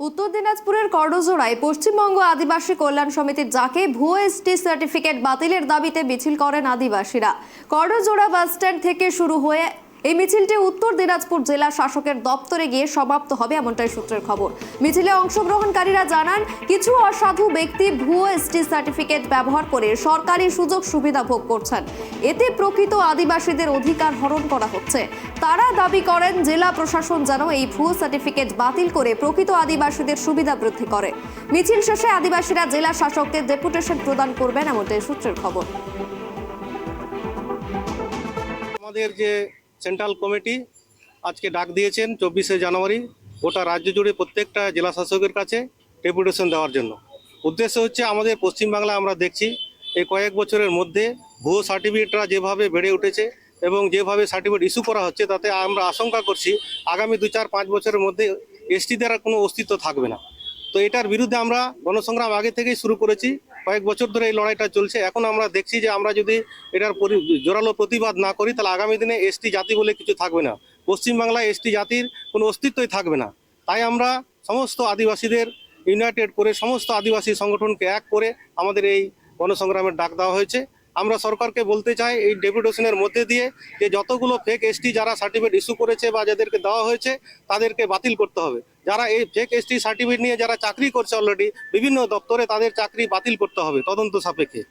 উত্তর দিনাজপুরের করজোড়ায় পশ্চিমবঙ্গ আদিবাসী কল্যাণ সমিতির ডাকে ভুয়ো এসটি সার্টিফিকেট বাতিলের দাবিতে মিছিল করেন আদিবাসীরা। করজোড়া বাসস্ট্যান্ড থেকে শুরু হয়ে এই মিছিলটি উত্তর দিনাজপুর জেলা শাসকের দপ্তরে গিয়ে সমাপ্ত হবে, এমনটাই সূত্রের খবর। মিছিলে অংশগ্রহণকারীরা জানান, কিছু অসাধু ব্যক্তি ভুয়ো এসটি সার্টিফিকেট ব্যবহার করে সরকারি সুযোগ সুবিধা ভোগ করছেন। এতে প্রকৃত আদিবাসীদের অধিকার হরণ করা হচ্ছে। তারা দাবি করেন, জেলা প্রশাসন যেন এই ভুয়ো সার্টিফিকেট বাতিল করে প্রকৃত আদিবাসীদের সুবিধা বৃদ্ধি করে। মিছিল শেষে আদিবাসীরা জেলা শাসককে ডেপুটেশন প্রদান করবেন, এমনটাই সূত্রের খবর। আমাদের যে সেন্ট্রাল কমিটি আজকে ডাক দিয়েছেন 24শে জানুয়ারি গোটা রাজ্য জুড়ে প্রত্যেকটা জেলা শাসকের কাছে ডেপুটেশন দেওয়ার জন্য। উদ্দেশ্য হচ্ছে, আমাদের পশ্চিমবাংলা আমরা দেখছি এই কয়েক বছরের মধ্যে ভুয়ো সার্টিফিকেটরা যেভাবে বেড়ে উঠেছে এবং যেভাবে সার্টিফিকেট ইস্যু করা হচ্ছে, তাতে আমরা আশঙ্কা করছি আগামী 2-4-5 বছরের মধ্যে এসটিদের আর কোনো অস্তিত্ব থাকবে না। তো এটার বিরুদ্ধে আমরা গণসংগ্রাম আগে থেকেই শুরু করেছি, কয়েক বছর ধরে এই লড়াইটা চলছে। এখন আমরা দেখছি যে আমরা যদি এটার জোরালো প্রতিবাদ না করি, তাহলে আগামী দিনে এসটি জাতি বলে কিছু থাকবে না। পশ্চিমবাংলায় এসটি জাতির কোনো অস্তিত্বই থাকবে না। তাই আমরা সমস্ত আদিবাসীদের ইউনাইটেড করে, সমস্ত আদিবাসী সংগঠনকে এক করে আমাদের এই গণসংগ্রামের ডাক দেওয়া হয়েছে। আমরা সরকারকে বলতে চাই, এই ডেপুটেশনের মধ্যে দিয়ে যে যতগুলো ফেক এসটি যারা সার্টিফিকেট ইস্যু করেছে বা যাদেরকে দেওয়া হয়েছে, তাদেরকে বাতিল করতে হবে। যারা এই ফেক এসটি সার্টিফিকেট নিয়ে যারা চাকরি করছে অলরেডি বিভিন্ন দপ্তরে, তাদের চাকরি বাতিল করতে হবে তদন্ত সাপেক্ষে।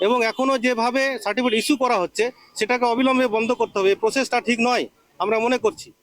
এবং এখনও যেভাবে সার্টিফিকেট ইস্যু করা হচ্ছে, সেটাকে অবিলম্বে বন্ধ করতে হবে। এই প্রসেসটা ঠিক নয় আমরা মনে করছি।